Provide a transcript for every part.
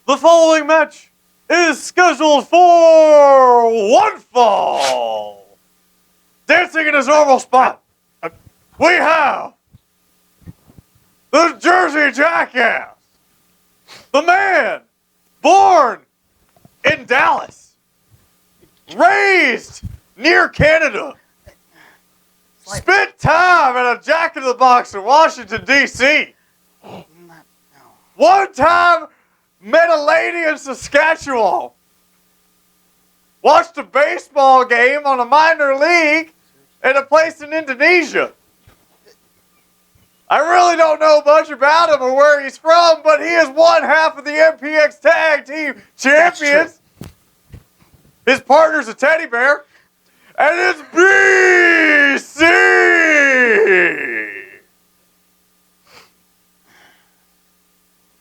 The following match is scheduled for one fall. Dancing in his normal spot, we have the Jersey Jackass, the man born in Dallas, raised near Canada, spent time at a Jack in the Box in Washington, D.C. One time met a lady in Saskatchewan. Watched a baseball game on a minor league at a place in Indonesia. I really don't know much about him or where he's from, but he is one half of the MPX Tag Team Champions. His partner's a teddy bear, and it's BC.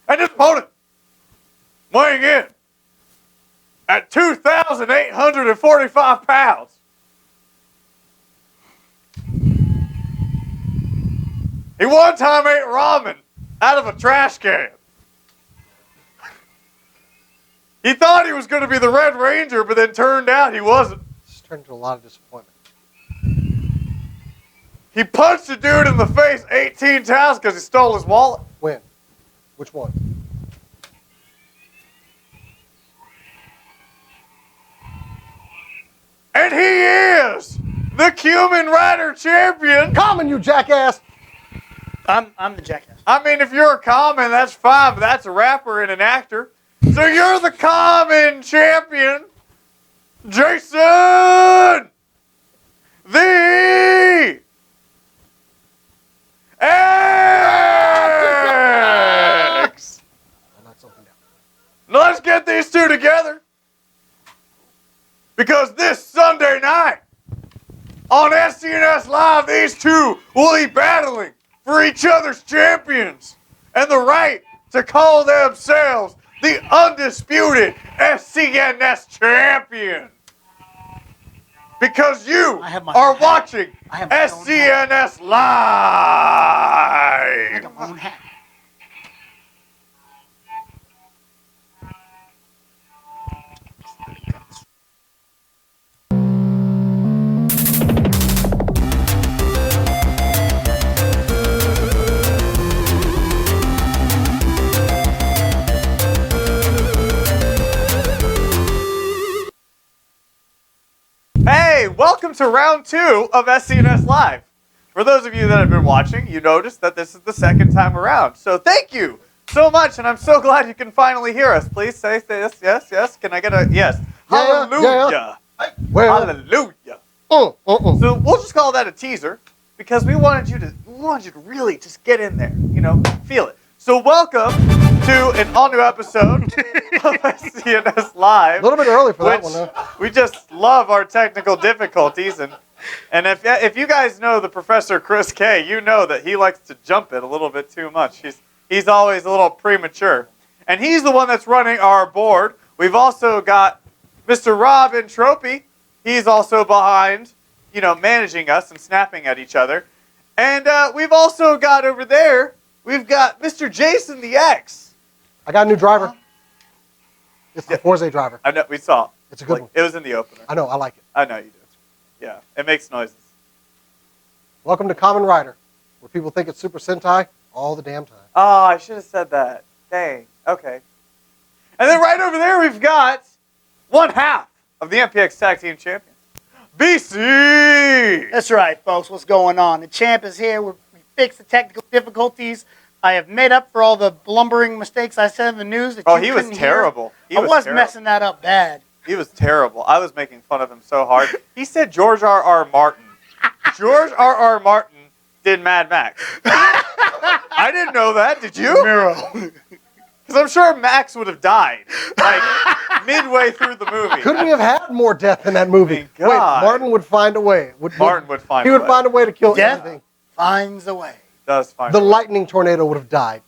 And his opponent, weighing in at 2,845 pounds, he one time ate ramen out of a trash can. He thought he was going to be the Red Ranger, but then turned out he wasn't. It's turned into a lot of disappointment. He punched a dude in the face 18 times because he stole his wallet. When? Which one? And he is the Cumin Rider champion. Common, you jackass! I'm the jackass. I mean, if you're a common, that's fine, but that's a rapper and an actor. So you're the common champion, Jason the X. I'll knock something down. Let's get these two together. Because this Sunday night on SCNSLive, these two will be battling for each other's champions and the right to call themselves the undisputed SCNS champion. Because you are watching SCNS Live. I got my own hat. Hey, welcome to round 2 of SCNS Live. For those of you that have been watching, you noticed that this is the second time around. So thank you so much, and I'm so glad you can finally hear us. Please say this, yes, yes. Can I get a yes? Hallelujah. Well, Hallelujah. So we'll just call that a teaser because we wanted you to really just get in there, feel it. So welcome to an all-new episode of SCNS Live. a little bit early for that one, though. We just love our technical difficulties, and if you guys know the Professor Chris K, you know that he likes to jump it a little bit too much. He's always a little premature, and he's the one that's running our board. We've also got Mr. Rob Entropy. He's also behind, managing us and snapping at each other, and we've also got over there. We've got Mr. Jason the X. I got a new driver. It's the Forza driver. I know, we saw. It's a good one. It was in the opener. I know, I like it. I know you do. Yeah, it makes noises. Welcome to Kamen Rider, where people think it's Super Sentai all the damn time. Oh, I should have said that. Dang. Okay. And then right over there, we've got one half of the MPX Tag Team Champions, BC. That's right, folks. What's going on? The champ is here. We fixed the technical difficulties. I have made up for all the blumbering mistakes I said in the news. That he was terrible. I was messing that up bad. He was terrible. I was making fun of him so hard. He said George R.R. Martin. George R.R. Martin did Mad Max. I didn't know that. Did you? Miro. Because I'm sure Max would have died, midway through the movie. Couldn't we have had more death in that movie? Thank God. Wait, Martin would find a way. Martin would find a way. He would find a way to kill everything. Finds a way. Does find The a way. lightning tornado would have died.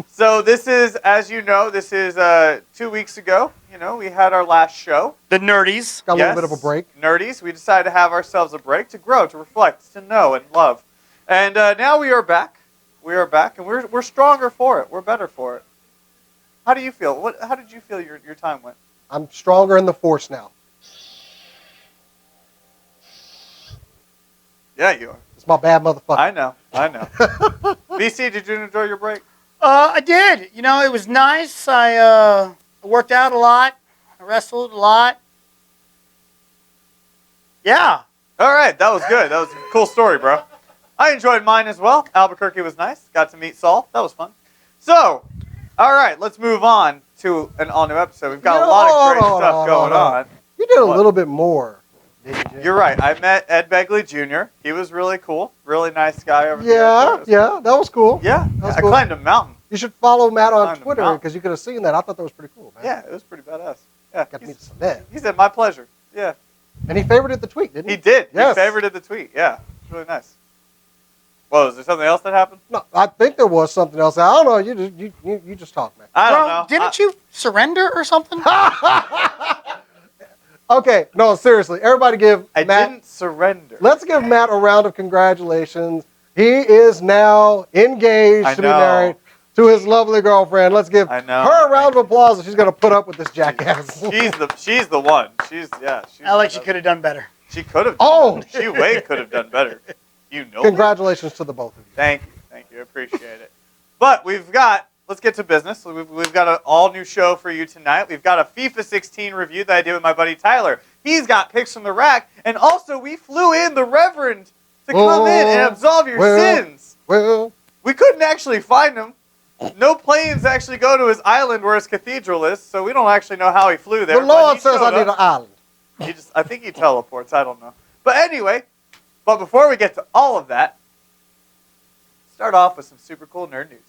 So this is, as you know, 2 weeks ago. We had our last show. The Nerdies. Got a little bit of a break. Nerdies. We decided to have ourselves a break to grow, to reflect, to know and love. And now we are back. We are back, and we're stronger for it. We're better for it. How do you feel? How did you feel your time went? I'm stronger in the Force now. Yeah, you are. It's my bad motherfucker. I know. BC, did you enjoy your break? I did. You know, it was nice. I worked out a lot. I wrestled a lot. Yeah. All right, that was good. That was a cool story, bro. I enjoyed mine as well. Albuquerque was nice. Got to meet Saul. That was fun. So, all right, let's move on to an all-new episode. We've got a lot of great stuff going on. You did a little bit more, didn't you? You're right. I met Ed Begley Jr. He was really cool. Really nice guy over here. Yeah, that was cool. Yeah, was I cool. climbed a mountain. You should follow Matt on Climbed a Twitter mountain. because you could have seen that. I thought that was pretty cool, man. Yeah, it was pretty badass. Yeah, Got to meet some men. he said, my pleasure. Yeah. And he favorited the tweet, didn't he? He did. Yes. He favorited the tweet. Yeah, it's really nice. Well, is there something else that happened? No, I think there was something else. I don't know. You just talk, man. I don't Bro, know. didn't you surrender or something? Okay, no, seriously. Everybody give I Matt. didn't surrender. Let's give Matt a round of congratulations. He is now engaged to be know. married to his lovely girlfriend. Let's give I know. her a round of applause if she's going to put up with this jackass. She's the one. She's Alex, you could have done better. She could have. Oh. She way could have done better. You know. Congratulations to the both of you. Thank you. I appreciate it. But let's get to business. So we've got an all-new show for you tonight. We've got a FIFA 16 review that I did with my buddy Tyler. He's got picks from the rack. And also, we flew in the Reverend to come in and absolve your sins. Well, We couldn't actually find him. No planes actually go to his island where his cathedral is, so we don't actually know how he flew there. the Lord but he says showed I need up. an island. I think he teleports. I don't know. But anyway, before we get to all of that, start off with some super cool nerd news.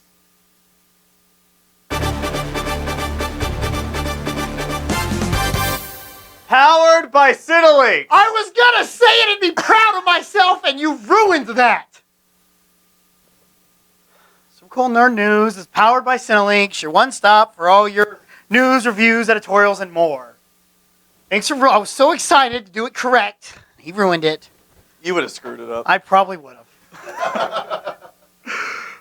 Powered by Cinelink. I was going to say it and be proud of myself, and you ruined that. Some cool nerd news is powered by Cinelinks, your one-stop for all your news, reviews, editorials, and more. Thanks for. I was so excited to do it correct. He ruined it. You would have screwed it up. I probably would have.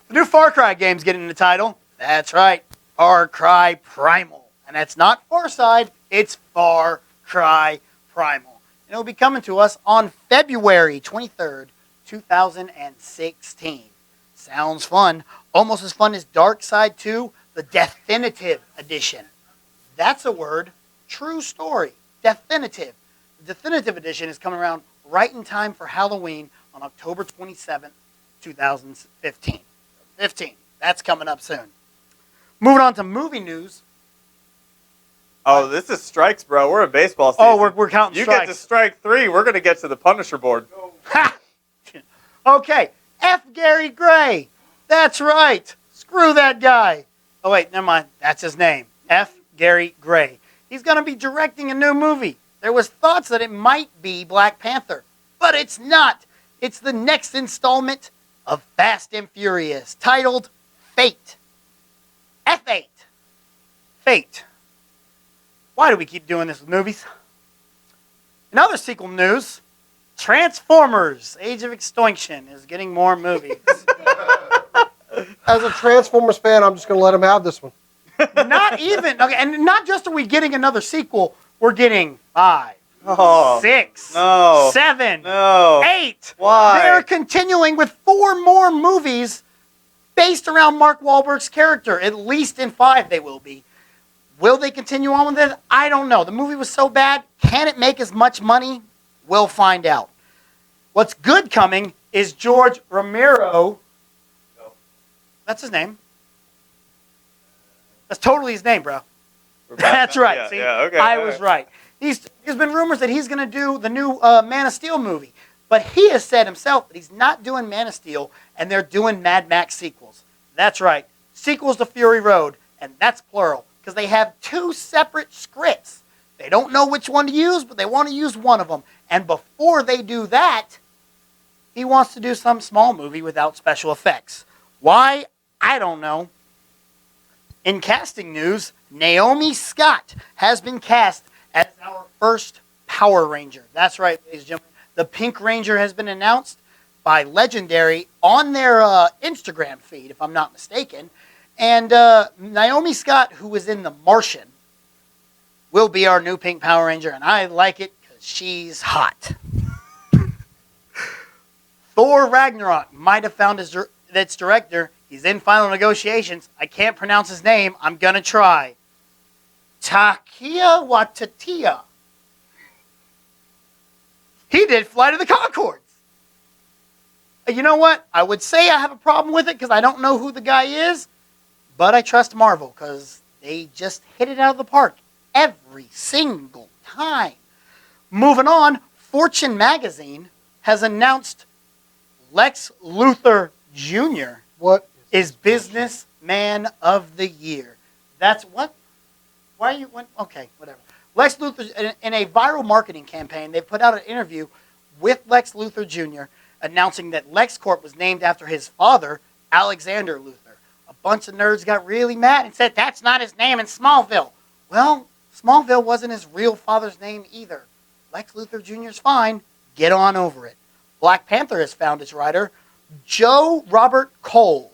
The new Far Cry game's getting the title. That's right, Far Cry Primal. And that's not Far Side, it's Far Cry Primal. And it'll be coming to us on February 23rd, 2016. Sounds fun. Almost as fun as Dark Side 2, the Definitive Edition. That's a word. True story. Definitive. The Definitive Edition is coming around right in time for Halloween on October 27th, 2015. 15. That's coming up soon. Moving on to movie news. Oh, this is strikes, bro. We're in baseball season. Oh, we're counting You strikes. get to strike 3. We're going to get to the Punisher board. Ha! Okay. F. Gary Gray. That's right. Screw that guy. Oh, wait, never mind. That's his name. F. Gary Gray. He's going to be directing a new movie. There was thoughts that it might be Black Panther, but it's not. It's the next installment of Fast and Furious, titled Fate. F8. Fate. Why do we keep doing this with movies? In other sequel news, Transformers: Age of Extinction is getting more movies. As a Transformers fan, I'm just going to let him have this one. Not even, okay, and not just are we getting another sequel, we're getting 5, Oh, 6, no. 7, No. 8. Why? They're continuing with 4 more movies based around Mark Wahlberg's character. At least in 5 they will be. Will they continue on with it? I don't know. The movie was so bad. Can it make as much money? We'll find out. What's good coming is George Romero. That's his name. That's totally his name, bro. That's right. Yeah, See, yeah, okay, I all was right. right. There's been rumors that he's going to do the new Man of Steel movie. But he has said himself that he's not doing Man of Steel, and they're doing Mad Max sequels. That's right. Sequels to Fury Road, and that's plural, because they have 2 separate scripts. They don't know which one to use, but they want to use one of them. And before they do that, he wants to do some small movie without special effects. Why? I don't know. In casting news, Naomi Scott has been cast as our first Power Ranger. That's right, ladies and gentlemen. The Pink Ranger has been announced by Legendary on their Instagram feed, if I'm not mistaken. And Naomi Scott, who was in The Martian, will be our new Pink Power Ranger, and I like it because she's hot. Thor Ragnarok might have found its director. He's in final negotiations. I can't pronounce his name. I'm going to try. Takia Waititi. He did Flight of the Conchords. You know what? I would say I have a problem with it because I don't know who the guy is, but I trust Marvel because they just hit it out of the park every single time. Moving on, Fortune magazine has announced Lex Luthor Jr. What is Businessman of the Year. That's what? Why are you? Okay, whatever. Lex Luthor, in a viral marketing campaign, they put out an interview with Lex Luthor Jr. announcing that LexCorp was named after his father, Alexander Luthor. A bunch of nerds got really mad and said, that's not his name in Smallville. Well, Smallville wasn't his real father's name either. Lex Luthor Jr. is fine. Get on over it. Black Panther has found its writer, Joe Robert Cole.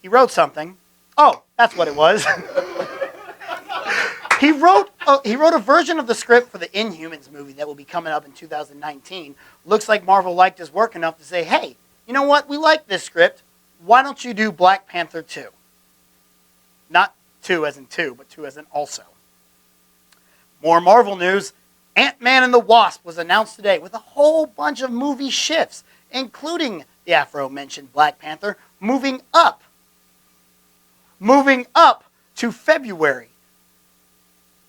He wrote something. Oh, that's what it was. He wrote a version of the script for the Inhumans movie that will be coming up in 2019. Looks like Marvel liked his work enough to say, hey, you know what? We like this script. Why don't you do Black Panther 2? Not 2 as in 2, but 2 as in also. More Marvel news. Ant-Man and the Wasp was announced today with a whole bunch of movie shifts, including the aforementioned Black Panther, moving up to February.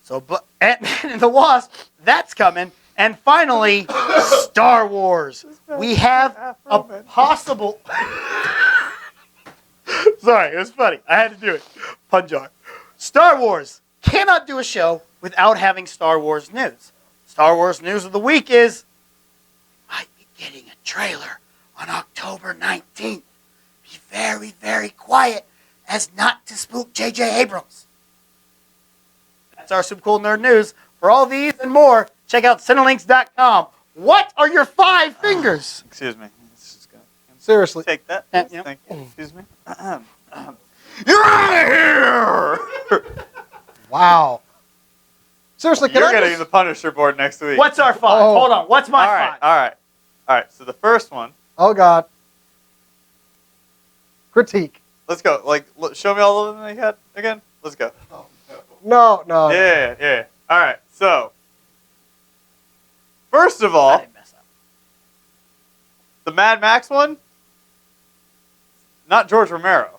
So Ant-Man and the Wasp, that's coming. And finally, Star Wars. We have a possible... Sorry, it was funny. I had to do it. Pun jar. Star Wars cannot do a show without having Star Wars news. Star Wars news of the week is, we might be getting a trailer on October 19th. Be very, very quiet as not to spook J.J. Abrams. That's our Super Cool Nerd News. For all these and more, check out Cinelinks.com. What are your 5 fingers? Excuse me. seriously? Take that. Yeah. Thank you. Excuse me. You're out of here! Wow. Seriously, can You're I getting just... the Punisher board next week. What's our 5? Oh. Hold on. What's my 5? All right. So the first one. Oh, God. Critique. Let's go. Show me all of them that you had again. Let's go. No. Yeah. All right. So, first of I all, didn't mess up. the Mad Max one, not George Romero.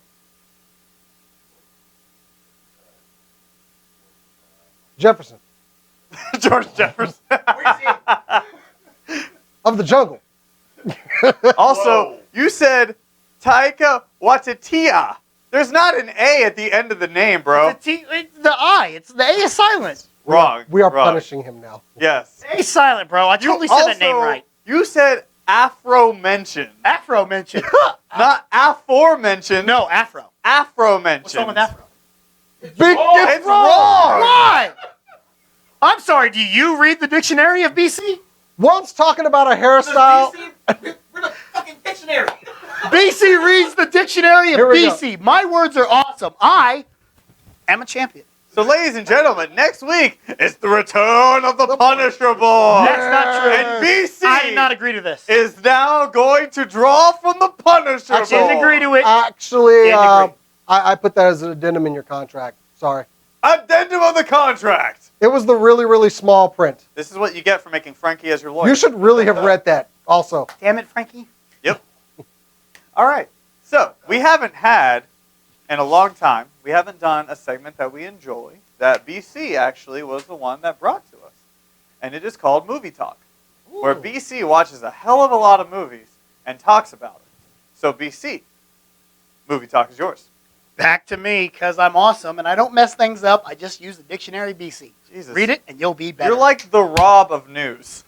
Jefferson. George Jefferson. Of the jungle. Also, you said Taika Waititi. There's not an A at the end of the name, bro. It's the I. It's the A is silent. Wrong. We are Wrong. punishing him now. Yes. A is silent, bro. I totally said that name right. You said Afro-mentioned. Afro mentioned. Not aforementioned. No, Afro. Afro-mentioned. What's wrong with Afro? Big It's wrong. Why? I'm sorry, do you read the dictionary of BC? One's talking about a hairstyle. We're the fucking dictionary. BC reads the dictionary of Here we BC. My words are awesome. I am a champion. So, ladies and gentlemen, next week is the return of the Punisher board. That's not true. And BC I did not agree to this. is now going to draw from the Punisher I board. didn't agree to it. Actually, Didn't agree. I put that as an addendum in your contract. Sorry. Addendum of the contract. It was the really, really small print. This is what you get for making Frankie as your lawyer. You should really have read that also. Damn it, Frankie. Yep. All right. So, we haven't had, in a long time, we haven't done a segment that we enjoy, that BC actually was the one that brought to us. And it is called Movie Talk, where BC watches a hell of a lot of movies and talks about it. So, BC, Movie Talk is yours. Back to me, because I'm awesome, and I don't mess things up. I just use the dictionary BC. Jesus. Read it, and you'll be better. You're like the Rob of news.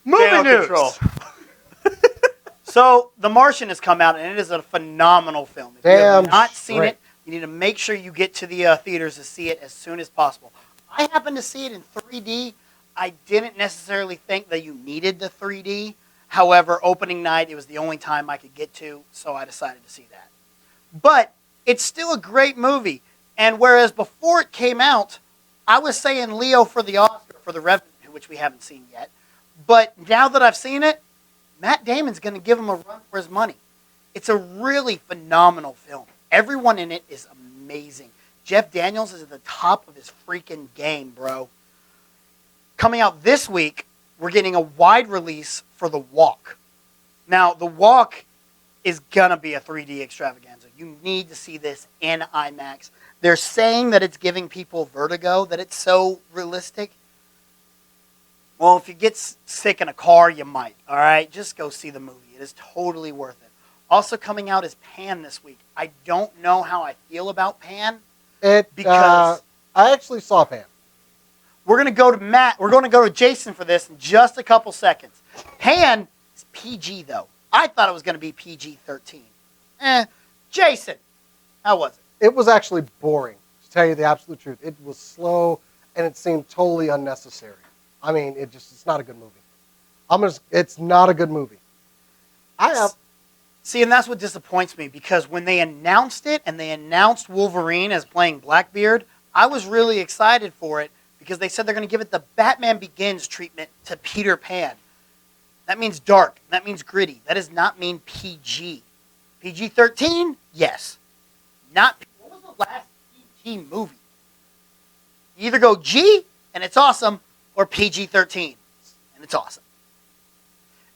Movie Channel news. control. So, The Martian has come out, and it is a phenomenal film. If you Damn have not seen straight. it, you need to make sure you get to the theaters to see it as soon as possible. I happened to see it in 3D. I didn't necessarily think that you needed the 3D. However, opening night, it was the only time I could get to, so I decided to see that. But it's still a great movie. And whereas before it came out, I was saying Leo for the Oscar for The Revenant, which we haven't seen yet. But now that I've seen it, Matt Damon's going to give him a run for his money. It's a really phenomenal film. Everyone in it is amazing. Jeff Daniels is at the top of his freaking game, bro. Coming out this week, we're getting a wide release for The Walk. Now, The Walk is going to be a 3D extravaganza. You need to see this in IMAX. They're saying that it's giving people vertigo, that it's so realistic. Well, if you get sick in a car, you might, all right? Just go see the movie. It is totally worth it. Also coming out is Pan this week. I don't know how I feel about Pan. Because I actually saw Pan. We're going to go to Matt. We're going to go to Jason for this in just a couple seconds. Pan is PG, though. I thought it was going to be PG-13. Jason, how was it? It was actually boring, to tell you the absolute truth. It was slow, and it seemed totally unnecessary. I mean, it's not a good movie. It's not a good movie. See, and that's what disappoints me, because when they announced it, and they announced Wolverine as playing Blackbeard, I was really excited for it, because they said they're going to give it the Batman Begins treatment to Peter Pan. That means dark. That means gritty. That does not mean PG. PG-13? Yes. What was the last PG movie? You either go G, and it's awesome, or PG-13, and it's awesome.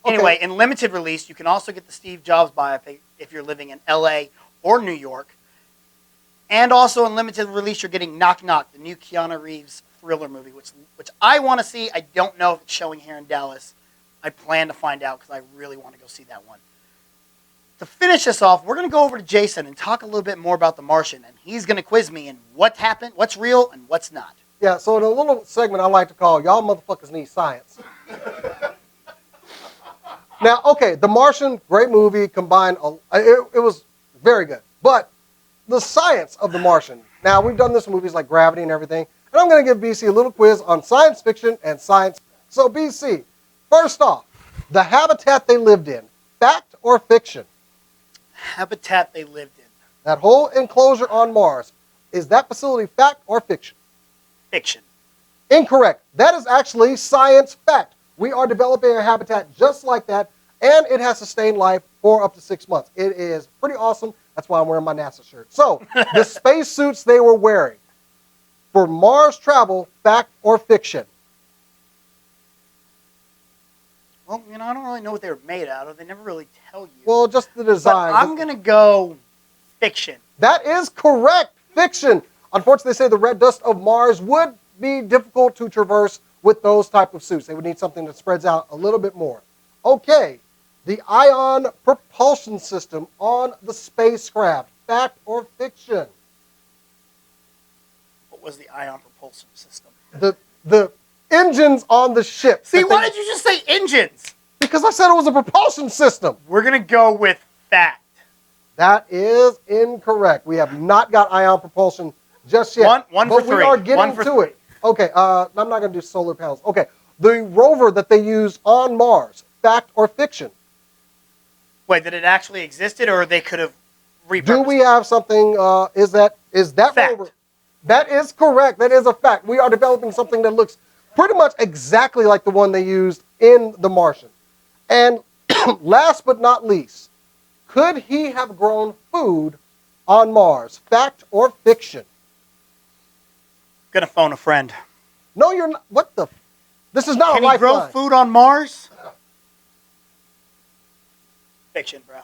Okay. Anyway, in limited release, you can also get the Steve Jobs biopic if you're living in LA or New York. And also in limited release, you're getting Knock Knock, the new Keanu Reeves thriller movie, which I want to see. I don't know if it's showing here in Dallas. I plan to find out because I really want to go see that one. To finish this off, we're going to go over to Jason and talk a little bit more about The Martian. And he's going to quiz me in what happened, what's real, and what's not. Yeah, so in a little segment I like to call Y'all Motherfuckers Need Science. Now, okay, The Martian, great movie, combined, it was very good. But the science of The Martian, now we've done this in movies like Gravity and everything, and I'm going to give BC a little quiz on science fiction and science. So BC, first off, the habitat they lived in, fact or fiction? Habitat they lived in. That whole enclosure on Mars, is that facility fact or fiction? Fiction. Incorrect. That is actually science fact. We are developing a habitat just like that, and it has sustained life for up to 6 months. It is pretty awesome. That's why I'm wearing my NASA shirt. So, the spacesuits they were wearing for Mars travel, fact or fiction? Well, I don't really know what they were made out of. They never really tell you. Well, just the design. But I'm going to go fiction. That is correct. Fiction. Unfortunately, they say the red dust of Mars would be difficult to traverse with those type of suits. They would need something that spreads out a little bit more. Okay, the ion propulsion system on the spacecraft, fact or fiction? What was the ion propulsion system? The engines on the ship. See, why did you just say engines? Because I said it was a propulsion system. We're going to go with fact. That is incorrect. We have not got ion propulsion just yet. One but for three. We are getting to it. Okay, I'm not going to do solar panels. Okay, the rover that they use on Mars, fact or fiction? Wait, that it actually existed, or they could have repurposed? Do we have something? Is that fact. rover? That is correct. That is a fact. We are developing something that looks pretty much exactly like the one they used in The Martian. And last but not least, could he have grown food on Mars? Fact or fiction? Gonna phone a friend. No, you're not. What the? This is not Can a he grow lifeline. food on Mars? Fiction, bro.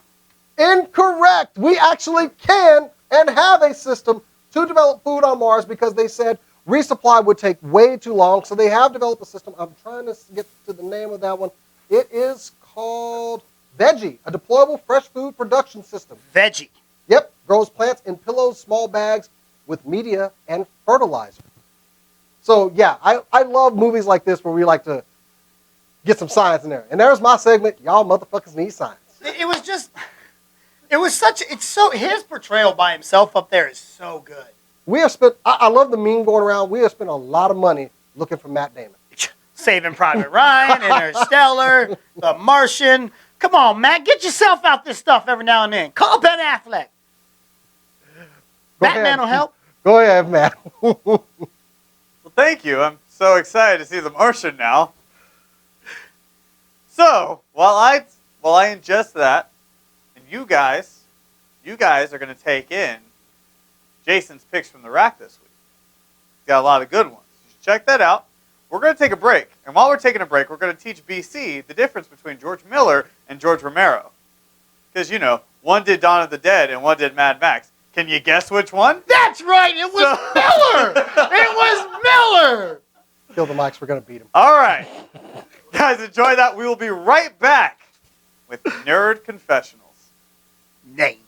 Incorrect. We actually can and have a system to develop food on Mars because they said resupply would take way too long. So they have developed a system. I'm trying to get to the name of that one. It is called Veggie, a deployable fresh food production system. Veggie. Yep. Grows plants in pillows, small bags with media and fertilizer. So, yeah, I love movies like this where we like to get some science in there. And there's my segment, Y'all Motherfuckers Need Science. His portrayal by himself up there is so good. We have spent, I love the meme going around, we have spent a lot of money looking for Matt Damon. Saving Private Ryan, Interstellar, The Martian. Come on, Matt, get yourself out this stuff every now and then. Call Ben Affleck. Batman will help. Go ahead, Matt. Well, thank you. I'm so excited to see The Martian now. So, while I ingest that, and you guys are going to take in Jason's picks from the rack this week. He's got a lot of good ones. You should check that out. We're going to take a break. And while we're taking a break, we're going to teach BC the difference between George Miller and George Romero. Because, you know, one did Dawn of the Dead and one did Mad Max. Can you guess which one? That's right. It was Miller. It was Miller. Kill the mics. We're going to beat him. All right. Guys, enjoy that. We will be right back with Nerd Confessionals. Names.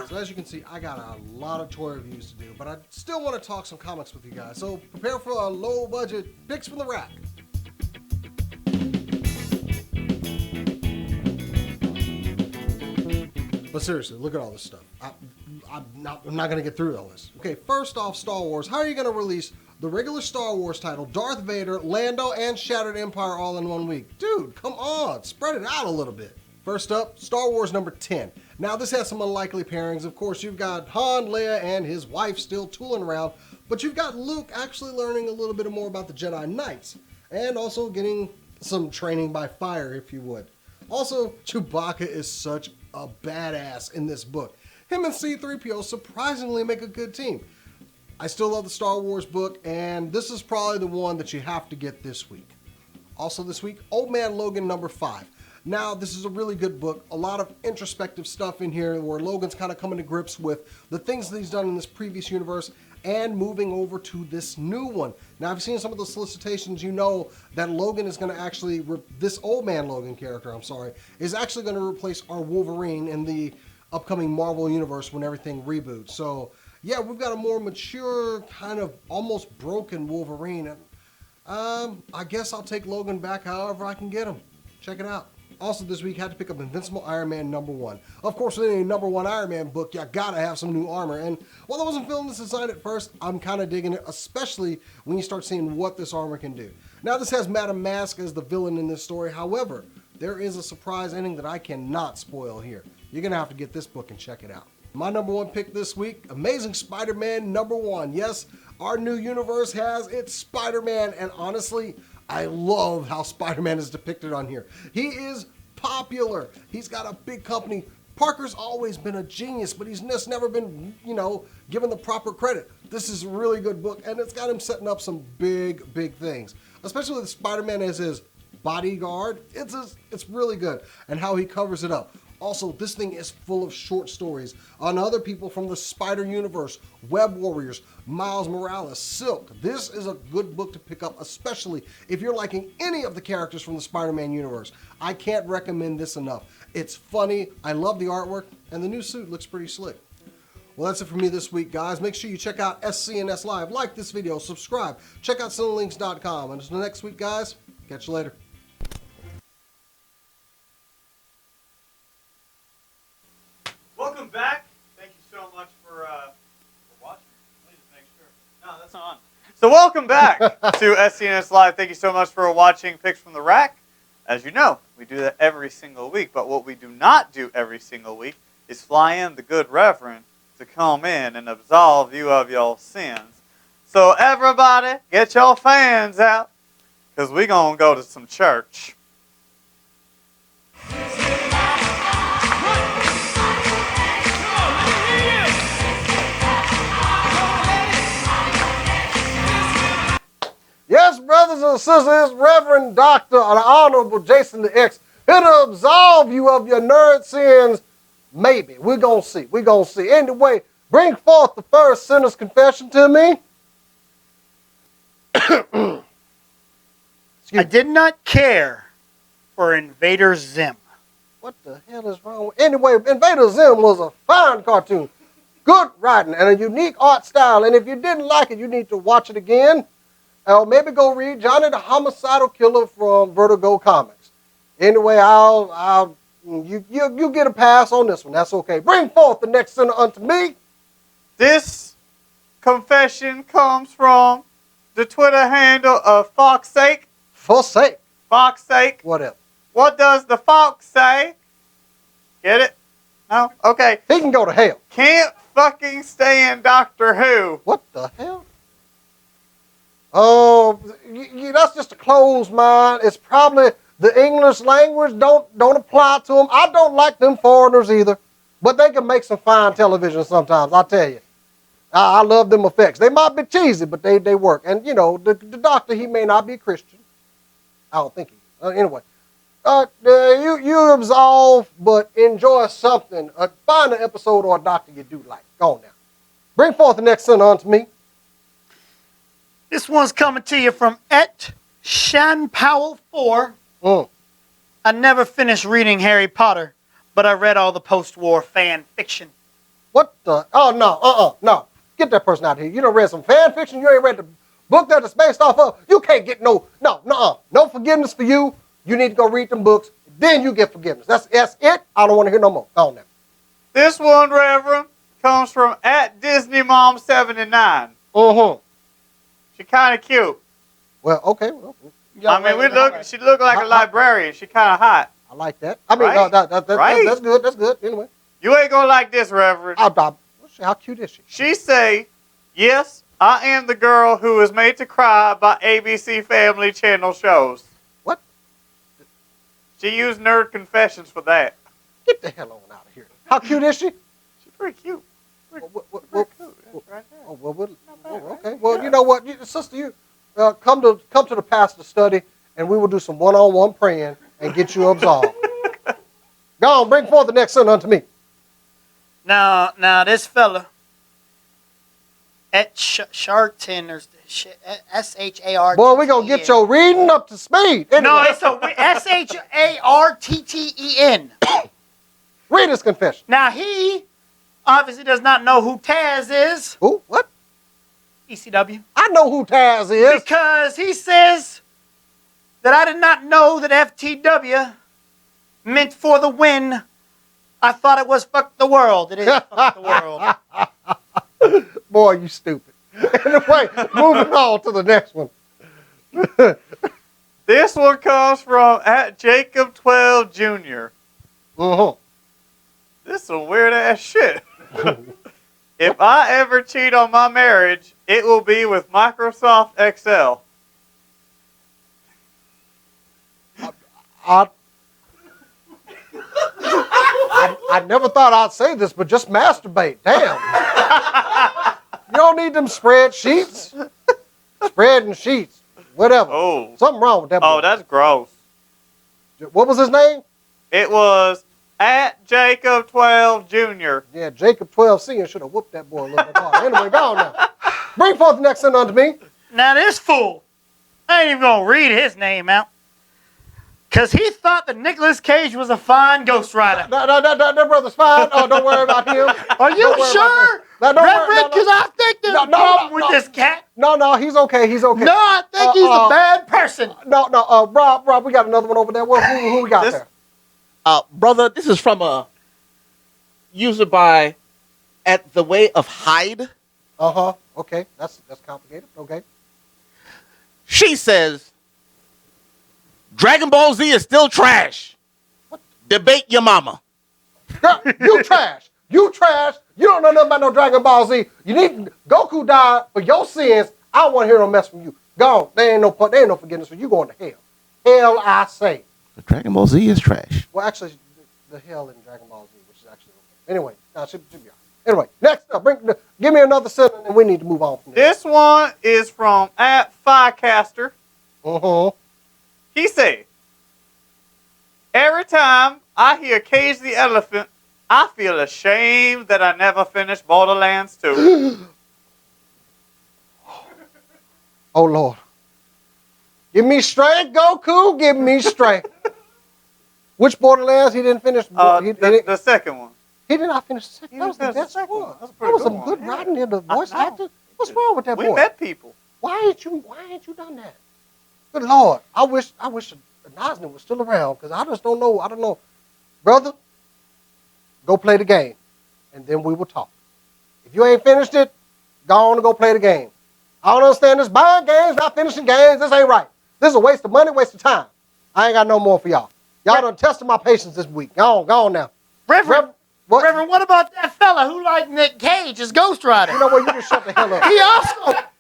So as you can see, I got a lot of toy reviews to do, but I still want to talk some comics with you guys. So prepare for a low-budget picks from the rack. But seriously, look at all this stuff. I'm not going to get through all this. Okay, first off, Star Wars. How are you going to release the regular Star Wars title, Darth Vader, Lando, and Shattered Empire all in 1 week? Dude, come on. Spread it out a little bit. First up, Star Wars number 10. Now, this has some unlikely pairings. Of course, you've got Han, Leia, and his wife still tooling around, but you've got Luke actually learning a little bit more about the Jedi Knights, and also getting some training by fire, if you would. Also, Chewbacca is such a badass in this book. Him and C-3PO surprisingly make a good team. I still love the Star Wars book, and this is probably the one that you have to get this week. Also this week, Old Man Logan number 5. Now, this is a really good book. A lot of introspective stuff in here where Logan's kind of coming to grips with the things that he's done in this previous universe and moving over to this new one. Now, if you've seen some of the solicitations, you know that Logan is going to actually, this Old Man Logan character, is actually going to replace our Wolverine in the upcoming Marvel universe when everything reboots. So, yeah, we've got a more mature, kind of almost broken Wolverine. And, I guess I'll take Logan back however I can get him. Check it out. Also this week, had to pick up Invincible Iron Man number 1. Of course, with any number 1 Iron Man book, you gotta have some new armor. And while I wasn't feeling this design at first, I'm kind of digging it, especially when you start seeing what this armor can do. Now, this has Madame Mask as the villain in this story. However, there is a surprise ending that I cannot spoil here. You're gonna have to get this book and check it out. My number 1 pick this week, Amazing Spider-Man number 1. Yes, our new universe has its Spider-Man, and honestly, I love how Spider-Man is depicted on here. He is popular. He's got a big company. Parker's always been a genius, but he's just never been, given the proper credit. This is a really good book, and it's got him setting up some big things. Especially with Spider-Man as his bodyguard. It's really good, and how he covers it up. Also, this thing is full of short stories on other people from the Spider Universe, Web Warriors, Miles Morales, Silk. This is a good book to pick up, especially if you're liking any of the characters from the Spider-Man universe. I can't recommend this enough. It's funny, I love the artwork, and the new suit looks pretty slick. Well, that's it for me this week, guys. Make sure you check out SCNSLive, like this video, subscribe, check out cinelinks.com. And until next week, guys, catch you later. Welcome back. Thank you so much for watching. Let me just make sure. No, that's not on. So welcome back to SCNSLive. Thank you so much for watching Picks from the Rack. As you know, we do that every single week. But what we do not do every single week is fly in the good reverend to come in and absolve you of your sins. So everybody, get your fans out, because we're going to go to some church. Yes, brothers and sisters, Reverend Dr. and Honorable Jason the X, here to absolve you of your nerd sins. Maybe. We're going to see. We're going to see. Anyway, bring forth the first sinner's confession to me. I did not care for Invader Zim. What the hell is wrong with... Anyway, Invader Zim was a fine cartoon. Good writing and a unique art style. And if you didn't like it, you need to watch it again. Or maybe go read Johnny the Homicidal Killer from Vertigo Comics. Anyway, you get a pass on this one. That's okay. Bring forth the next sinner unto me. This confession comes from the Twitter handle of Foxsake. Forsake. Fox sake. Whatever. What does the fox say? Get it? No? Okay. He can go to hell. Can't fucking stand Doctor Who. What the hell? Oh, that's just a closed mind. It's probably the English language don't apply to them. I don't like them foreigners either, but they can make some fine television sometimes. I tell you, I love them effects. They might be cheesy, but they work. And you know, the doctor, he may not be Christian. I don't think he is. Anyway, you absolve, but enjoy something. Find an episode or a doctor you do like. Go on now. Bring forth the next sin unto me. This one's coming to you from Shan Powell 4. I never finished reading Harry Potter, but I read all the post-war fan fiction. What the? Oh, no. No. Get that person out of here. You done read some fan fiction. You ain't read the book that it's based off of. You can't get no forgiveness for you. You need to go read them books. Then you get forgiveness. That's it. I don't want to hear no more. Go on now. This one, Reverend, comes from @DisneyMom79. She kind of cute. Well, okay. Well, I mean, she looked like a librarian. She kind of hot. I like that. I mean, Right? that's good. That's good. Anyway. You ain't gonna like this, Reverend. Let's see, how cute is she? She say, yes, I am the girl who is made to cry by ABC Family Channel shows. What? She used Nerd Confessions for that. Get the hell on out of here. How cute is she? She's pretty cute. Well, Pretty cute. That's right there. Okay. Well, you know what, sister, you come to the pastor study, and we will do some one-on-one praying and get you absolved. Go on, bring forth the next sin unto me. Now this fella at Sharton or SHARTTEN. Boy, we gonna get your reading up to speed. Anyway, No, it's SHARTTEN. read his confession. Now he obviously does not know who Taz is. Who? What? ECW. I know who Taz is. Because he says that I did not know that FTW meant for the win. I thought it was fuck the world. It is fuck the world. Boy, you stupid. Anyway, moving on to the next one. This one comes from @Jacob12 Jr. This is some weird ass shit. If I ever cheat on my marriage, it will be with Microsoft Excel. I never thought I'd say this, but just masturbate. Damn. You don't need them spreadsheets. Spreading sheets. Whatever. Oh. Something wrong with that boy. Oh, that's gross. What was his name? It was @Jacob12 Jr. Yeah, Jacob 12 Senior should have whooped that boy a little bit harder. Anyway, go on now. Bring forth the next sin unto me. Now this fool, I ain't even gonna read his name out. Cause he thought that Nicolas Cage was a fine Ghost Rider. That brother's fine. Oh, don't worry about him. Are you sure? Reverend, because I think there's a problem with this cat. No, he's okay. He's okay. No, I think he's a bad person. No, Rob, we got another one over there. Who we got there? Brother, this is from a user by at the way of Hyde. Okay, that's complicated. Okay. She says, Dragon Ball Z is still trash. What? Debate your mama. Girl, you trash. You trash. You don't know nothing about no Dragon Ball Z. You need Goku died for your sins. I don't want to hear no mess from you. Go on. There ain't no forgiveness for you going to hell. Hell, I say. The Dragon Ball Z is trash. Well, actually, the hell in Dragon Ball Z, which is actually okay. Anyway, should be all right. Anyway, next up, give me another sin, and we need to move on from this. This one is from @Ficaster. He said, every time I hear Cage the Elephant, I feel ashamed that I never finished Borderlands 2. Oh, Lord. Give me strength, Goku. Give me strength. Which Borderlands he didn't finish? The second one. He did not finish the second. That was the best one. That was some good writing in the voice actor. What's wrong with that boy? We met people. Why ain't you done that? Good Lord. I wish Nosner was still around, because I just don't know. I don't know. Brother, go play the game, and then we will talk. If you ain't finished it, go on and go play the game. I don't understand this buying games, not finishing games. This ain't right. This is a waste of money, waste of time. I ain't got no more for y'all. Y'all done tested my patience this week. Go on now. Reverend, What? Reverend, what about that fella who liked Nick Cage as Ghost Rider? You know what? You just shut the hell up.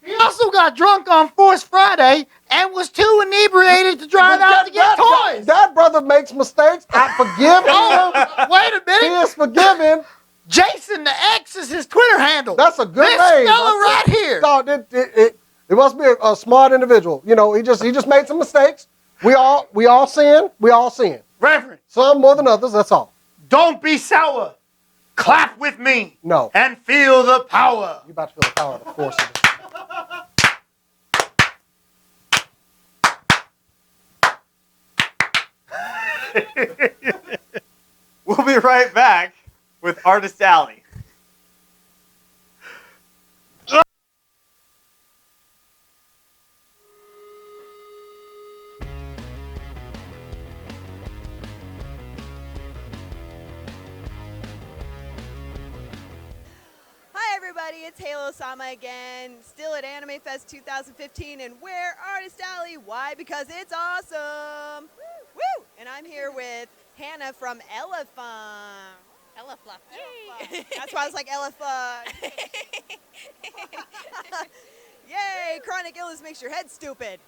He also got drunk on Force Friday and was too inebriated to drive out to get toys. That brother makes mistakes. I forgive him. Wait a He minute. is forgiven. Jason the X is his Twitter handle. That's a good this name. fella right here. No, it must be a smart individual. You know, he just made some mistakes. We all sin. We all sin. Reverend, Some more than others. That's all. don't be sour. Clap with me. No. And feel the power. You about to feel the power of the force of it. We'll be right back with Artist Alley. Hi everybody, it's Halo Sama again, still at Anime Fest 2015, and we're Artist Alley. Why? Because it's awesome! Woo! And I'm here with Hannah from Elephant. Elefluff. Yay! That's why I was like Elephant. Yay! Chronic illness makes your head stupid.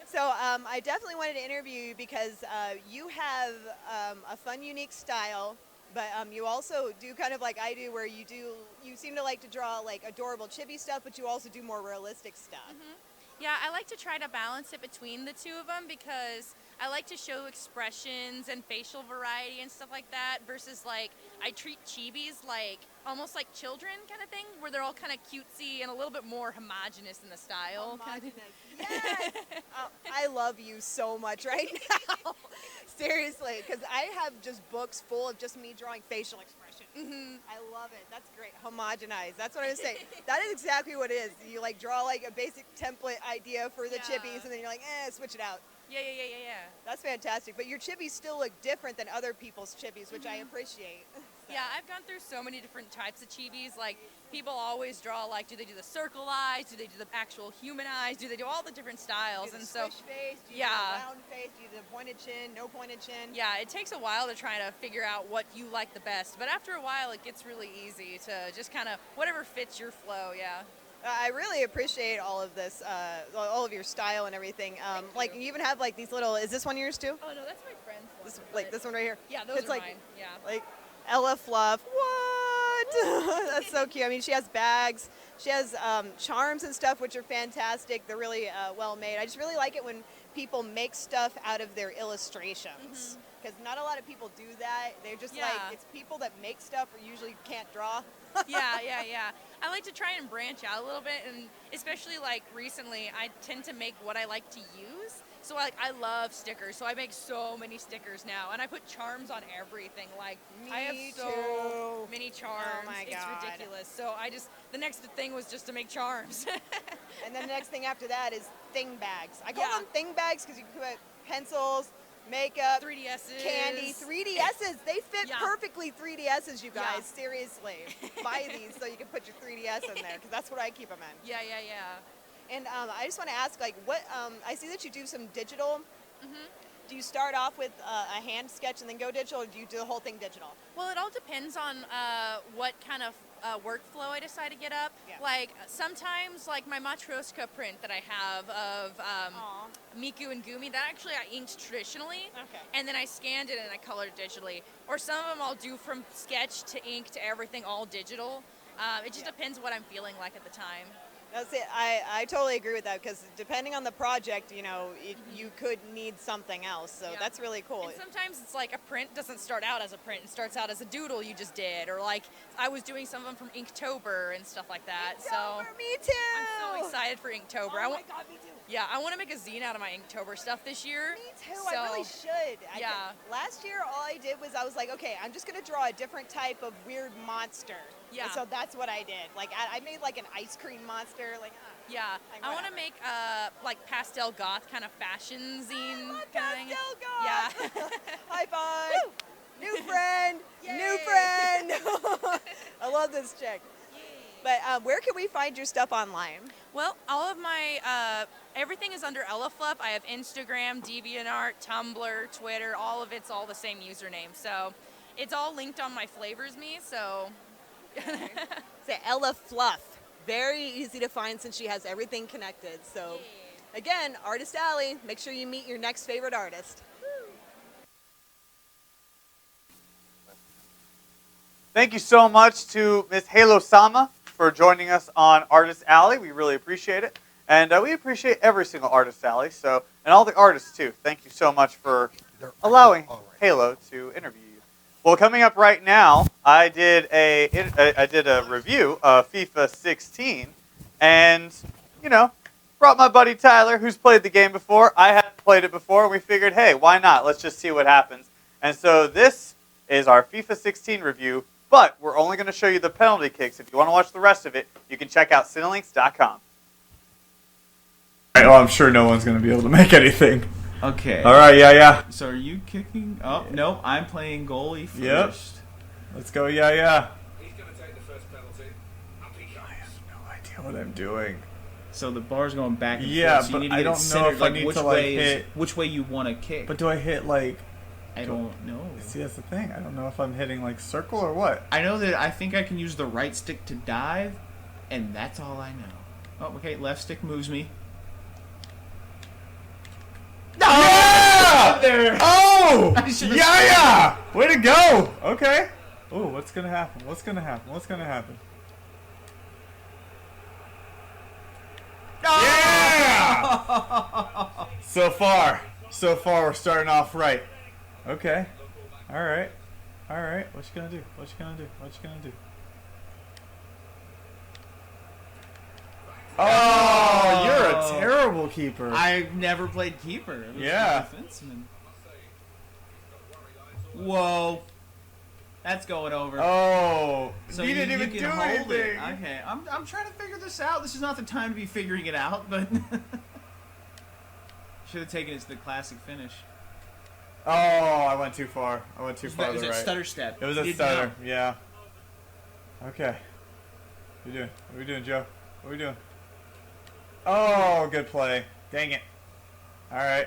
So I definitely wanted to interview you because you have a fun, unique style. But you also do kind of like I do, where you seem to like to draw like adorable chibi stuff, but you also do more realistic stuff. Mm-hmm. Yeah, I like to try to balance it between the two of them because I like to show expressions and facial variety and stuff like that versus like I treat chibis like almost like children kind of thing, where they're all kind of cutesy and a little bit more homogenous in the style. Homogenous. Yes! I love you so much right now. Seriously, because I have just books full of just me drawing facial expressions. Mm-hmm. I love it. That's great. Homogenized. That's what I was saying. That is exactly what it is. You like draw like a basic template idea for the chibis, and then you're like, switch it out. Yeah. That's fantastic. But your chibis still look different than other people's chibis, which I appreciate. Yeah, I've gone through so many different types of chibis. Like, people always draw, like, do they do the circle eyes? Do they do the actual human eyes? Do they do all the different styles? Do And the so, squish face, do you yeah. do the round face, do you do the pointed chin, no pointed chin? Yeah, it takes a while to try to figure out what you like the best. But after a while, it gets really easy to just kind of, whatever fits your flow, yeah. I really appreciate all of this, all of your style and everything. Like, you even have, like, these little, is this one yours, too? Oh, no, that's my friend's one. This, like, this one right here? Yeah, those It's are like, mine, yeah. Like, Ella Fluff. What? That's so cute. I mean, she has bags. She has charms and stuff, which are fantastic. They're really well made. I just really like it when people make stuff out of their illustrations. Because not a lot of people do that. They're just like, it's people that make stuff or usually can't draw. Yeah. I like to try and branch out a little bit, and especially like recently, I tend to make what I like to use. So like I love stickers, so I make so many stickers now, and I put charms on everything. Like I have so many charms. Oh my it's God. ridiculous. So the next thing was just to make charms. And then the next thing after that is thing bags. I call them thing bags because you can put pencils, makeup, 3DSs, candy, 3DSs. They fit perfectly 3DSs, you guys. Yeah. Seriously. Buy these so you can put your 3DS in there because that's what I keep them in. Yeah. And I just want to ask, like, what, I see that you do some digital. Mm-hmm. Do you start off with a hand sketch and then go digital, or do you do the whole thing digital? Well, it all depends on what kind of workflow I decide to get up. Yeah. Like sometimes, like my Matryoshka print that I have of Miku and Gumi, that actually I inked traditionally, and then I scanned it and I colored digitally. Or some of them I'll do from sketch to ink to everything all digital. It just depends what I'm feeling like at the time. That's it. I totally agree with that because depending on the project, you know, you could need something else. So that's really cool. And sometimes it's like a print doesn't start out as a print. It starts out as a doodle you just did. Or like I was doing some of them from Inktober and stuff like that. Inktober, me too. I'm so excited for Inktober. Oh my God, me too. Yeah, I want to make a zine out of my Inktober stuff this year. Me too. So, I really should. Last year, all I did was I was like, okay, I'm just gonna draw a different type of weird monster. Yeah. And so that's what I did. Like I made like an ice cream monster. Like. Yeah, I want to make like pastel goth kind of fashion zine kind of thing. Pastel goth. Yeah. High five. New friend. Yay. New friend. I love this chick. But where can we find your stuff online? Well, all of my everything is under EllaFluff. I have Instagram, DeviantArt, Tumblr, Twitter. All of it's all the same username. So it's all linked on my Flavors Me. So Say Ella Fluff. Very easy to find since she has everything connected. So again, Artist Alley, make sure you meet your next favorite artist. Thank you so much to Ms. Halo Sama for joining us on Artist Alley. We really appreciate it. And we appreciate every single Artist Alley. So, and all the artists too. Thank you so much for allowing Halo to interview you. Well, coming up right now, I did a review of FIFA 16, and brought my buddy Tyler, who's played the game before. I hadn't played it before, and we figured, hey, why not? Let's just see what happens. And so this is our FIFA 16 review, but we're only going to show you the penalty kicks. If you want to watch the rest of it, you can check out SCNSLive.com. All right, well, I'm sure no one's going to be able to make anything. Okay. All right, yeah. So are you kicking? Oh, no, I'm playing goalie first. Yep. Let's go, yeah. He's going to take the first penalty. I have no idea what I'm doing. So the bar's going back and Yeah, forth. So you but need to I get don't it know centered, if I need which to, way hit. which way you want to kick. But do I hit, I don't know. See, that's the thing. I don't know if I'm hitting, circle or what. I know that I think I can use the right stick to dive, and that's all I know. Oh, okay, left stick moves me. Yeah! There. Oh! I should've- Yeah! Way to go! Okay. Oh, what's gonna happen? What's gonna happen? Yeah! So far, we're starting off right. Okay. All right. What you gonna do? Oh, you're a terrible keeper. I've never played keeper. It was Yeah. a defenseman. Whoa. That's going over. Oh, So you didn't even can do hold anything. it. Okay, I'm trying to figure this out. This is not the time to be figuring it out, but should have taken it to the classic finish. Oh, I went too far. It was to the that right. stutter step. It was You a didn't stutter. know. Yeah. Okay. What are we doing, Joe? What are we doing? Oh, good play. Dang it. All right.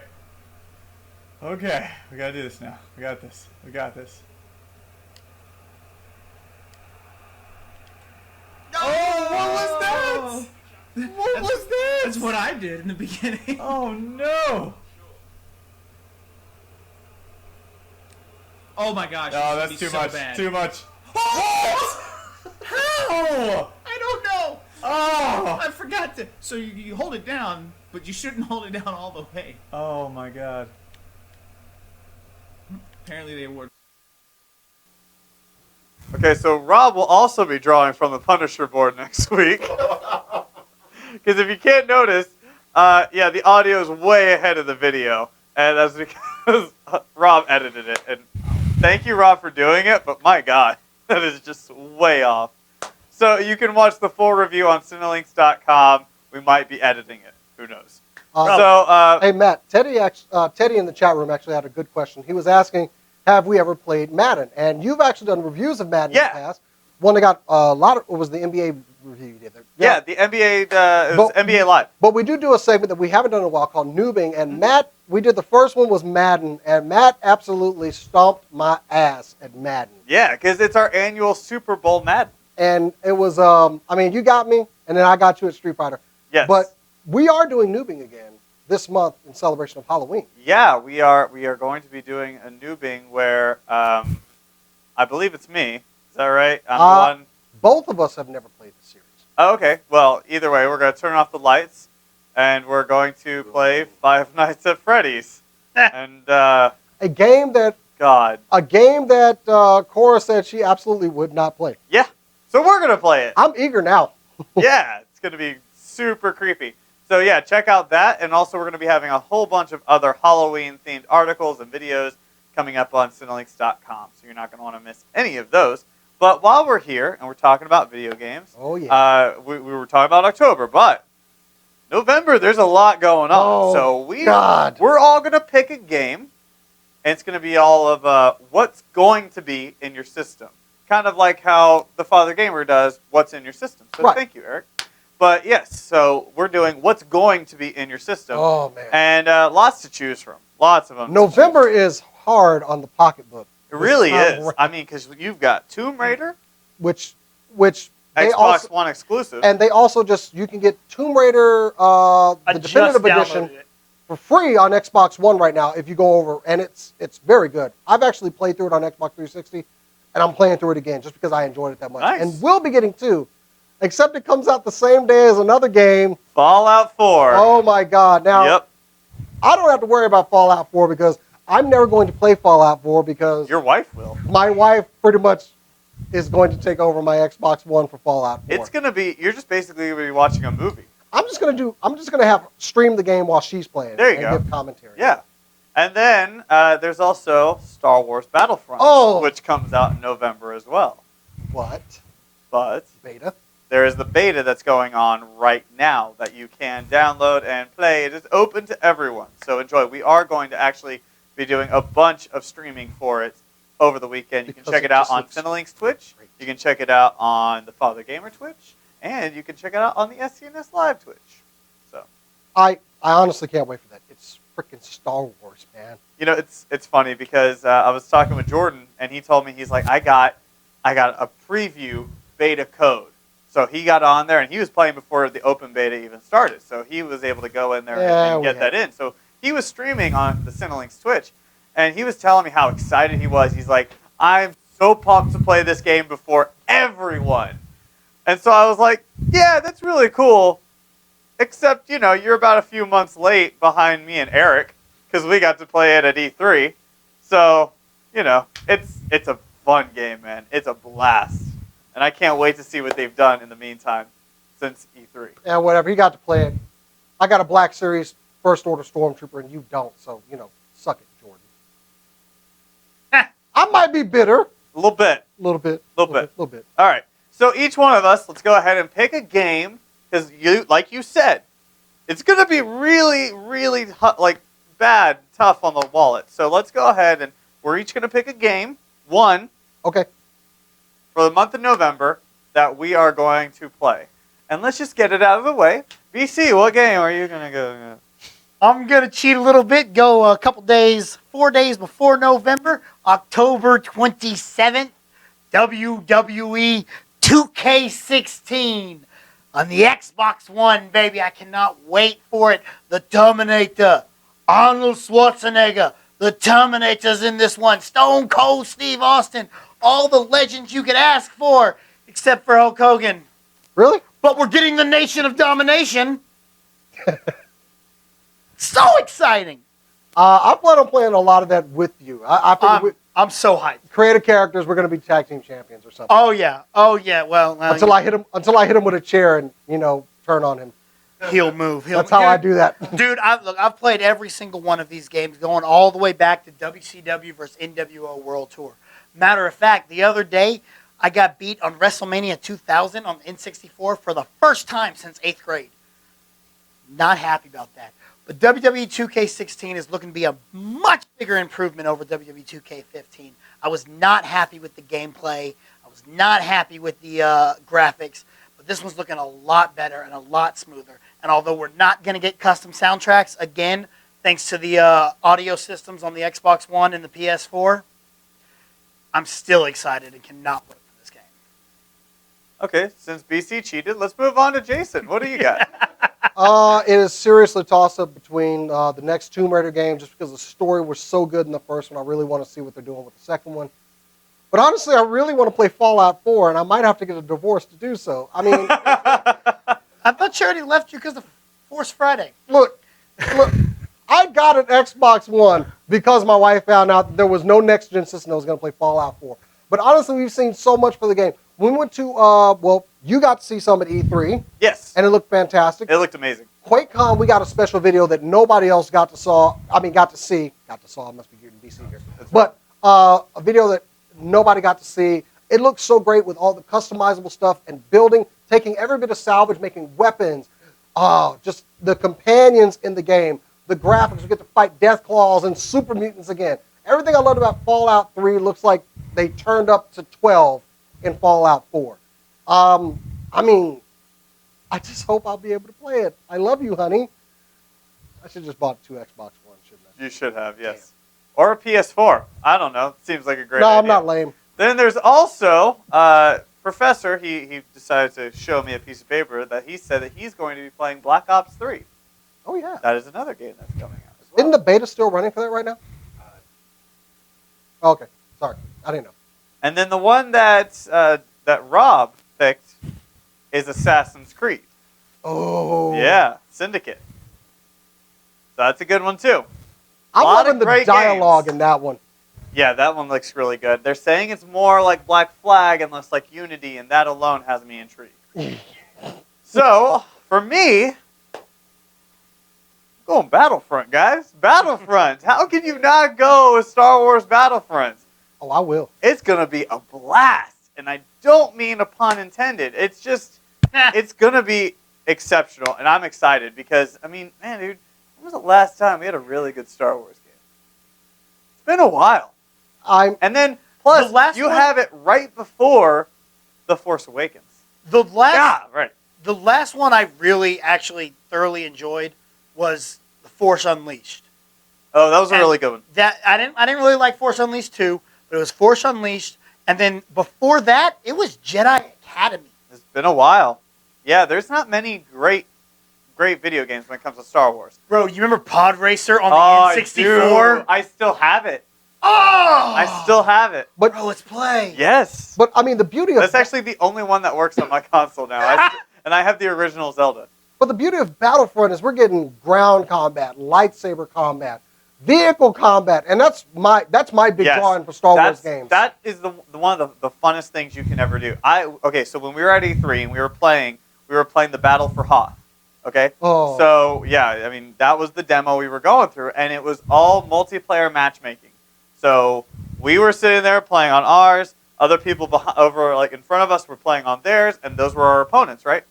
Okay, we gotta do this now. We got this. Oh, what was that? What was that? That's what I did in the beginning. Oh no! Oh my gosh. Oh, this that's would too be much. so bad. Too much. What? How? I don't know. Oh! I forgot to. So you hold it down, but you shouldn't hold it down all the way. Oh my God. Apparently they award. Okay, so Rob will also be drawing from the Punisher board next week. Because if you can't notice, the audio is way ahead of the video. And that's because Rob edited it. And thank you, Rob, for doing it. But my God, that is just way off. So you can watch the full review on SCNSLive.com. We might be editing it. Who knows? Hey, Matt, Teddy in the chat room actually had a good question. He was asking, have we ever played Madden? And you've actually done reviews of Madden in the past. One that got a lot of, was the NBA review you did there? Yeah, the NBA, it was NBA Live. But we do a segment that we haven't done in a while called Noobing. And Matt, we did the first one was Madden, and Matt absolutely stomped my ass at Madden. Yeah, because it's our annual Super Bowl Madden. And it was, you got me, and then I got you at Street Fighter. Yes. But we are doing Noobing again this month in celebration of Halloween. Yeah, we are going to be doing a Noobing where I believe it's me. Is that right? I'm the one. Both of us have never played the series. Oh, okay. Well, either way, we're going to turn off the lights, and we're going to play Five Nights at Freddy's. And a game that Cora said she absolutely would not play. Yeah. So we're going to play it. I'm eager now. Yeah, it's going to be super creepy. So yeah, check out that, and also we're going to be having a whole bunch of other Halloween-themed articles and videos coming up on SCNSLive.com, so you're not going to want to miss any of those. But while we're here, and we're talking about video games, we were talking about October, but November, there's a lot going on. So we're all going to pick a game, and it's going to be all of what's going to be in your system. kind of like how the Father Gamer does what's in your system. So Right. thank you, Eric. But yes, so we're doing what's going to be in your system. Oh, man. And lots to choose from. Lots of them. November is hard on the pocketbook. It really This is. time I mean, because you've got Tomb Raider, which they Xbox also, One exclusive. and they also you can get Tomb Raider, the I definitive just edition, downloaded it. for free on Xbox One right now if you go over, and it's very good. I've actually played through it on Xbox 360, and I'm playing through it again just because I enjoyed it that much. Nice. And we'll be getting 2, except it comes out the same day as another game. Fallout 4. Oh my God! Now Yep. I don't have to worry about Fallout 4 because I'm never going to play Fallout 4 because Your wife will. my wife pretty much is going to take over my Xbox One for Fallout 4. It's going to be, you're just basically going to be watching a movie. I'm just gonna have stream the game while she's playing. There you and go. Give commentary. Yeah. And then there's also Star Wars Battlefront, Oh. which comes out in November as well. What? But Beta? there is the beta that's going on right now that you can download and play. It is open to everyone, so enjoy. We are going to actually be doing a bunch of streaming for it over the weekend. You can Because check it it out just on looks Cinelink's Twitch. great. You can check it out on the Father Gamer Twitch. And you can check it out on the SCNSLive Twitch. So, I honestly can't wait for that. It's freaking Star Wars, man. you know, it's funny because I was talking with Jordan, and he told me, he's like, I got a preview beta code. So he got on there, and he was playing before the open beta even started. So he was able to go in there Yeah, and we get that in. So he was streaming on the Cinelink's Twitch, and he was telling me how excited he was. He's like, I'm so pumped to play this game before everyone. And so I was like, yeah, that's really cool. Except, you know, you're about a few months late behind me and Eric because we got to play it at E3. So, you know, it's a fun game, man. It's a blast. And I can't wait to see what they've done in the meantime since E3. Yeah, whatever. He got to play it. I got a Black Series First Order Stormtrooper, and you don't. So, you know, suck it, Jordan. I might be bitter. A little bit. A little bit. Little bit. All right. So each one of us, let's go ahead and pick a game because you, like you said, it's going to be really, really bad, tough on the wallet. So let's go ahead and we're each going to pick a game, one, Okay. for the month of November that we are going to play. And let's just get it out of the way. BC, what game are you going to go? I'm going to cheat a little bit, go a couple days, 4 days before November, October 27th, WWE 2K16 on the Xbox One, baby. I cannot wait for it. The Terminator, Arnold Schwarzenegger, the Terminator's in this one, Stone Cold Steve Austin, all the legends you could ask for, except for Hulk Hogan. Really? But we're getting the Nation of Domination. So exciting. I plan on playing a lot of that with you. I think I'm so hyped. creative characters, we're going to be tag team champions or something. Oh yeah. Well, until I hit him with a chair and, you know, turn on him. he'll move. That's how I do that. Dude, I've played every single one of these games, going all the way back to WCW versus NWO World Tour. Matter of fact, the other day I got beat on WrestleMania 2000 on N64 for the first time since 8th grade. Not happy about that. But WWE 2K16 is looking to be a much bigger improvement over WWE 2K15. I was not happy with the gameplay. I was not happy with the graphics. But this one's looking a lot better and a lot smoother. And although we're not going to get custom soundtracks, again, thanks to the audio systems on the Xbox One and the PS4, I'm still excited and cannot wait for this game. Okay, since BC cheated, let's move on to Jason. What do you got? It is seriously a toss-up between the next Tomb Raider game just because the story was so good in the first one. I really want to see what they're doing with the second one. But honestly, I really want to play Fallout 4, and I might have to get a divorce to do so. I mean, I thought you already left you because of Force Friday. look, I got an Xbox One because my wife found out that there was no next-gen system that was going to play Fallout 4. But honestly, we've seen so much for the game. We went to, you got to see some at E3. Yes. And it looked fantastic. It looked amazing. QuakeCon, we got a special video that nobody else got to see. I must be getting BC here. But a video that nobody got to see. It looks so great with all the customizable stuff and building, taking every bit of salvage, making weapons. Just the companions in the game, the graphics. We get to fight Death Claws and super mutants again. Everything I loved about Fallout 3 looks like they turned up to 12 in Fallout 4. I mean, I just hope I'll be able to play it. I love you, honey. I should just bought 2 Xbox One, shouldn't I? You should have, yes. Or a PS4. I don't know. Seems like a great idea. No, I'm not lame. Then there's also Professor. He decided to show me a piece of paper that he said that he's going to be playing Black Ops 3. Oh, yeah. That is another game that's coming out as well. Isn't the beta still running for that right now? Okay. Sorry. I didn't know. And then the one that Rob picked is Assassin's Creed. Oh. Yeah, Syndicate. So that's a good one too. I'm Lot of loving the great dialogue games. in that one. Yeah, that one looks really good. They're saying it's more like Black Flag and less like Unity, and that alone has me intrigued. So, for me, going Battlefront, guys. Battlefront. How can you not go with Star Wars Battlefront? Oh, I will. It's going to be a blast. And I don't mean a pun intended. It's just, it's going to be exceptional. And I'm excited because, I mean, man, dude, when was the last time we had a really good Star Wars game? It's been a while. And then, plus, you have it right before The Force Awakens. The last, right. The last one I really actually thoroughly enjoyed was The Force Unleashed. Oh, that was a really good one. That I didn't really like Force Unleashed 2, but it was Force Unleashed, and then before that, it was Jedi Academy. It's been a while. Yeah, there's not many great video games when it comes to Star Wars. Bro, you remember Pod Racer on the N64? I still have it. Oh! I still have it. But, bro, let's play. Yes. But, I mean, the beauty of... That's actually the only one that works on my console now. And I have the original Zelda. But the beauty of Battlefront is we're getting ground combat, lightsaber combat, vehicle combat, and that's my big drawing for Star Wars games. That is the one of the funnest things you can ever do. So when we were at E3 and we were playing the Battle for Hoth. Okay? Oh. So, yeah, I mean, that was the demo we were going through, and it was all multiplayer matchmaking. So we were sitting there playing on ours. Other people over like in front of us were playing on theirs, and those were our opponents, right?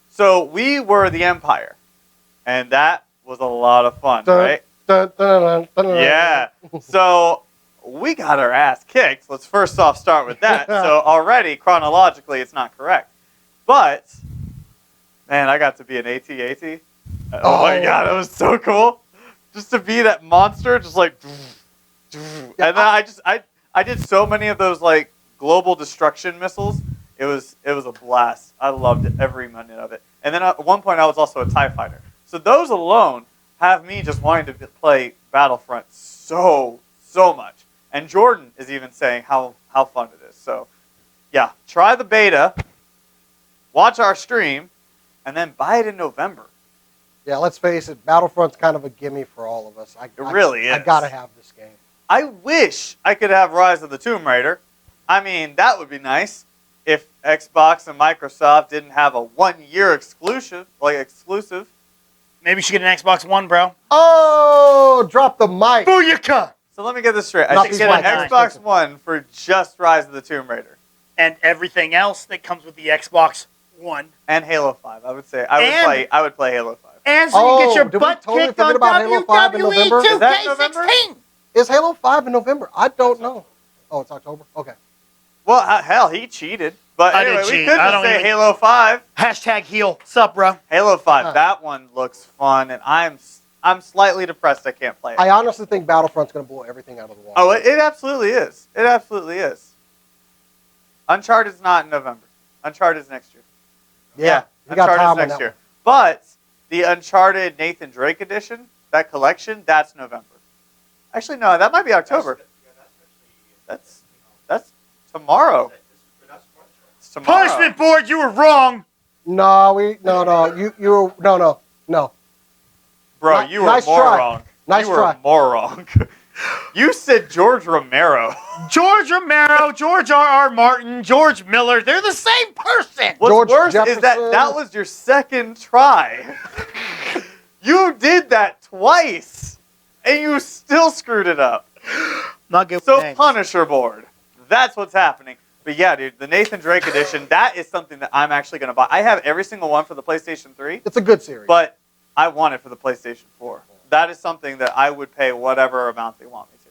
So we were the Empire, and that was a lot of fun, right? Yeah. So we got our ass kicked. Let's first off start with that. So already chronologically, it's not correct, but man, I got to be an AT-AT. Oh my god, it was so cool, just to be that monster, just like. And then I did so many of those like global destruction missiles. It was a blast. I loved it, every minute of it. And then at one point I was also a TIE fighter. So those alone have me just wanting to play Battlefront so much. And Jordan is even saying how fun it is. So yeah, try the beta, watch our stream, and then buy it in November. Yeah, let's face it, Battlefront's kind of a gimme for all of us. It really is. I gotta have this game. I wish I could have Rise of the Tomb Raider. I mean, that would be nice if Xbox and Microsoft didn't have a 1-year exclusive. Maybe you should get an Xbox One, bro. Oh, drop the mic. Booyaka! So let me get this straight. I should get an Xbox One for just Rise of the Tomb Raider. And everything else that comes with the Xbox One. And Halo 5, I would say. I would play Halo 5. And so you get your butt kicked on WWE 2K16. Is Halo 5 in November? I don't know. Oh, it's October? Okay. Well, hell, he cheated. But anyway, we could just say Halo 5. Hashtag heel. Sup, bro? Halo 5. That one looks fun, and I'm slightly depressed I can't play it. I honestly think Battlefront's going to blow everything out of the water. Oh, it absolutely is. It absolutely is. Uncharted's not in November. Uncharted's next year. Yeah. Uncharted's next year. But the Uncharted Nathan Drake edition, that collection, that's November. Actually, no, that might be October. That's tomorrow. It's tomorrow. Punishment board, you were wrong. No. Bro, you were more wrong. Nice try. You were more wrong. You said George Romero. George Romero, George R.R. Martin, George Miller, they're the same person. What's worse is that was your second try. You did that twice, and you still screwed it up. Not good. So Punisher board. That's what's happening. But yeah, dude, the Nathan Drake edition, that is something that I'm actually going to buy. I have every single one for the PlayStation 3. It's a good series. But I want it for the PlayStation 4. That is something that I would pay whatever amount they want me to.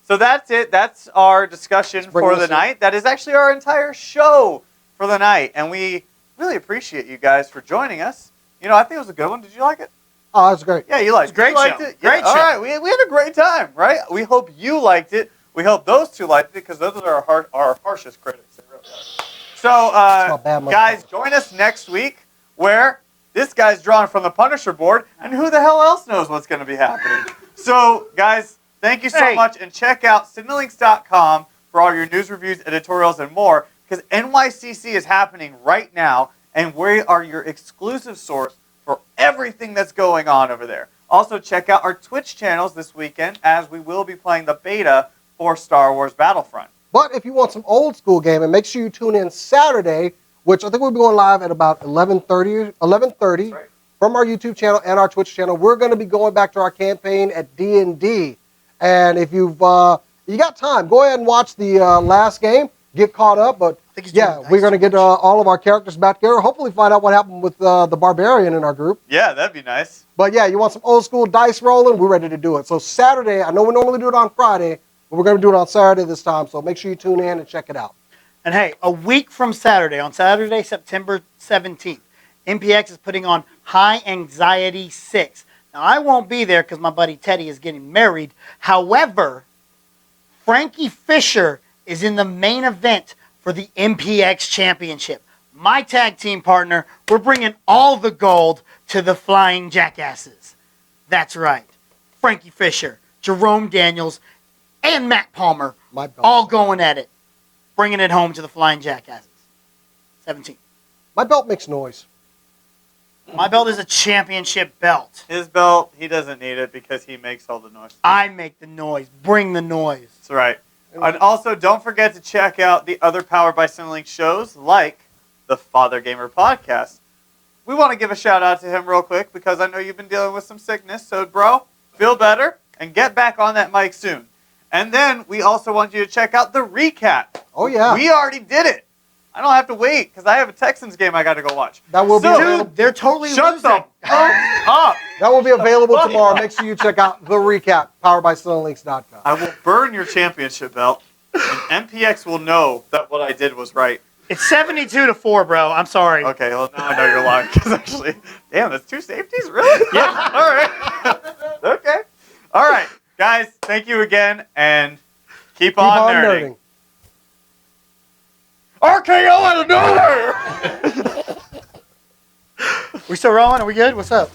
So that's it. That's our discussion bring for this the in. night. That is actually our entire show for the night. And we really appreciate you guys for joining us. You know, I think it was a good one. Did you like it? Oh, that's great. Yeah, you liked it. Great You liked show. it? Yeah. Great All show. right, we had a great time, right? We hope you liked it. We hope those two liked it because those are our harshest critics. They really are. So, my bad guys, join us next week where this guy's drawn from the Punisher board, and who the hell else knows what's going to be happening. So, guys, thank you so much, and check out SydneyLinks.com for all your news, reviews, editorials, and more, because NYCC is happening right now, and we are your exclusive source for everything that's going on over there. Also, check out our Twitch channels this weekend, as we will be playing the beta for Star Wars Battlefront. But if you want some old school gaming, make sure you tune in Saturday, which I think we'll be going live at about 11:30 Right. from our YouTube channel and our Twitch channel. We're going to be going back to our campaign at D&D. And if you got time, go ahead and watch the last game, get caught up. But think he's doing yeah, nice we're going to too get all of our characters back together. Hopefully find out what happened with the Barbarian in our group. Yeah, that'd be nice. But yeah, you want some old school dice rolling? We're ready to do it. So Saturday, I know we normally do it on Friday, but we're going to do it on Saturday this time. So make sure you tune in and check it out. And hey, a week from Saturday, on Saturday, September 17th, MPX is putting on High Anxiety 6. Now, I won't be there because my buddy Teddy is getting married. However, Frankie Fisher is in the main event for the MPX Championship. My tag team partner, we're bringing all the gold to the Flying Jackasses. That's right. Frankie Fisher, Jerome Daniels, and Matt Palmer, My belt. all going at it, bringing it home to the Flying Jackasses. 17. My belt makes noise. My belt is a championship belt. His belt, he doesn't need it because he makes all the noise. I make the noise. Bring the noise. That's right. And also, don't forget to check out the other Powered by Cinelink shows, like the Father Gamer Podcast. We want to give a shout out to him real quick because I know you've been dealing with some sickness. So, bro, feel better and get back on that mic soon. And then we also want you to check out the recap. Oh, yeah. We already did it. I don't have to wait because I have a Texans game I got to go watch. That will be available. Dude, they're totally Shut losing. the fuck up. That will be available tomorrow. Make sure you check out the recap, poweredbystonelinks.com. I will burn your championship belt, and MPX will know that what I did was right. It's 72-4, bro. I'm sorry. Okay, well, now I know you're lying. Because actually, damn, that's two safeties? Really? Yeah. All right. Okay. All right. Guys, thank you again, and keep on nerding. RKO out of nowhere! We still rolling? Are we good? What's up?